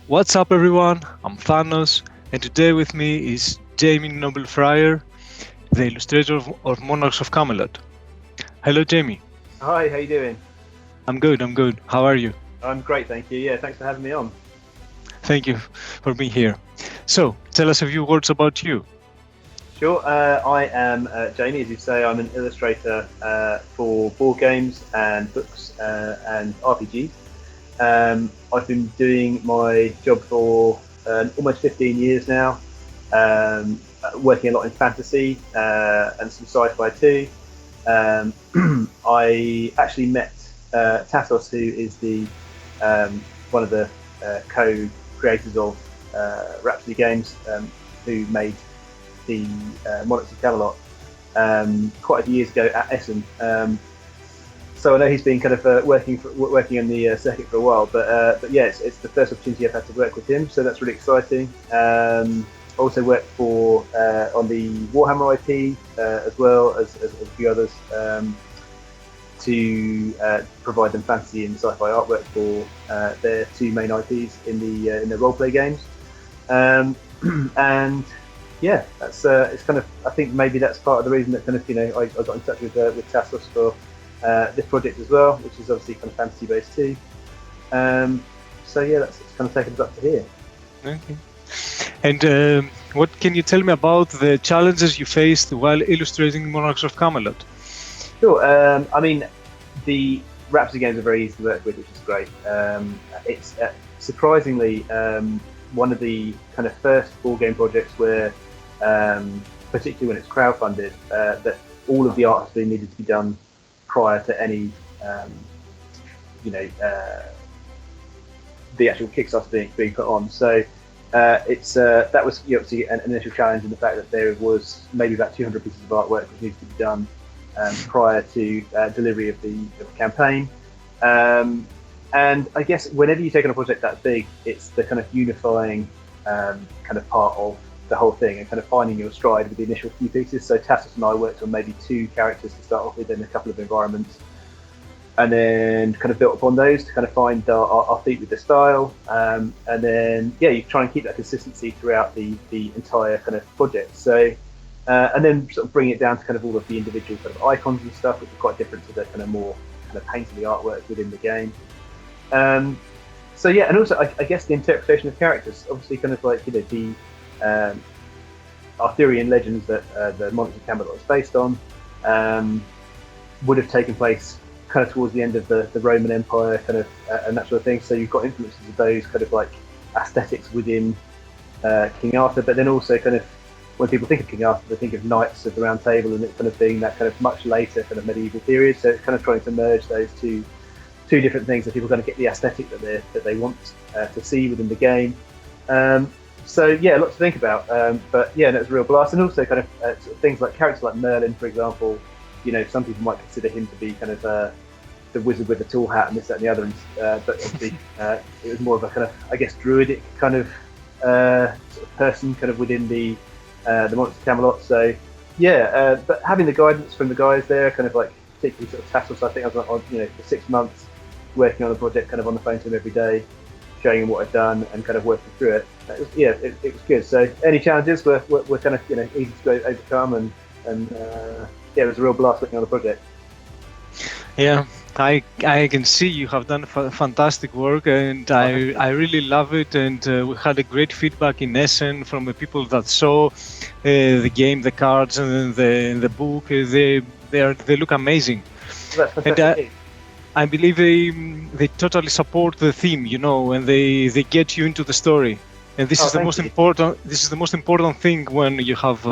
What's up, everyone? I'm Thanos, and today with me is Jamie Noble Frier, the illustrator of Monarchs of Camelot. Hello, Jamie. Hi, how you doing? I'm good. How are you? I'm great, thank you. Yeah, thanks for having me on. Thank you for being here. So, tell us a few words about you. Sure, I am Jamie, as you say. I'm an illustrator for board games and books and RPGs. I've been doing my job for almost 15 years now, working a lot in fantasy and some sci-fi too. I actually met Thanos, who is the one of the co-creators of Rhapsody Games, who made the Monarchs of Camelot quite a few years ago at Essen. So I know he's been kind of working in the circuit for a while, but yeah, it's the first opportunity I've had to work with him, so that's really exciting. I also worked for on the Warhammer IP as well as a few others to provide them fantasy and sci-fi artwork for their two main IPs in the roleplay games. And yeah, that's it's kind of, I think maybe that's part of the reason that kind of I got in touch with Thanos for this project as well, which is obviously kind of fantasy based too. So yeah, it's kind of taken us up to here. Okay. And what can you tell me about the challenges you faced while illustrating Monarchs of Camelot? Sure. I mean, the Rhapsody games are very easy to work with, which is great. It's surprisingly one of the kind of first board game projects where, particularly when it's crowdfunded, that all of the art has been needed to be done prior to any, the actual Kickstarter being put on. So that was obviously an initial challenge in the fact that there was maybe about 200 pieces of artwork which needed to be done prior to delivery of the campaign. And I guess whenever you take on a project that big, it's the kind of unifying kind of part of the whole thing and kind of finding your stride with the initial few pieces. So Thanos and I worked on maybe 2 characters to start off with and a couple of environments, and then kind of built upon those to kind of find our feet with the style. And then, yeah, you try and keep that consistency throughout the entire kind of project. So, and then sort of bring it down to kind of all of the individual kind of icons and stuff, which are quite different to the kind of more kind of painterly artwork within the game. So yeah, and also I guess the interpretation of characters, obviously kind of like, the Arthurian legends that the Monarchs of Camelot is based on would have taken place kind of towards the end of the Roman Empire, kind of and that sort of thing. So you've got influences of those kind of like aesthetics within King Arthur, but then also kind of when people think of King Arthur, they think of Knights of the Round Table and it kind of being that kind of much later kind of medieval period. So it's kind of trying to merge those two different things, so people kind of get the aesthetic that they want to see within the game. So yeah, lots to think about. But yeah, and it was a real blast. And also kind of sort of things like characters like Merlin, for example. Some people might consider him to be kind of the wizard with the tall hat and this, that, and the other. But obviously, it was more of a kind of, I guess, druidic kind of sort of person, kind of within the Monarchs of Camelot. So yeah, but having the guidance from the guys there, kind of like particularly sort of Thanos, I think I was on for 6 months working on the project, kind of on the phone to him every day, showing him what I'd done and kind of working through it. It was good. So any challenges were kind of easy to overcome, and yeah, it was a real blast working on the project. Yeah, I can see you have done fantastic work, and I really love it. And we had a great feedback in Essen from the people that saw the game, the cards, and the book. They look amazing. That's fantastic. And I believe they totally support the theme, and they get you into the story. And this is the most important. This is the most important thing when you have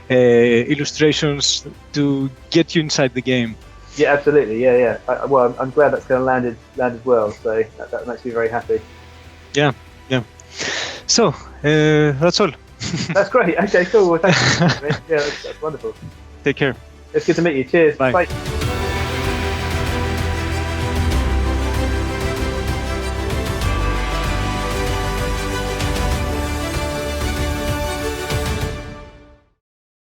illustrations to get you inside the game. Yeah, absolutely. Yeah. Well, I'm glad that's kind of landed well. So that makes me very happy. Yeah. So that's all. That's great. Okay, cool. Well, thanks. Yeah, that's wonderful. Take care. It's good to meet you. Cheers. Bye. Bye.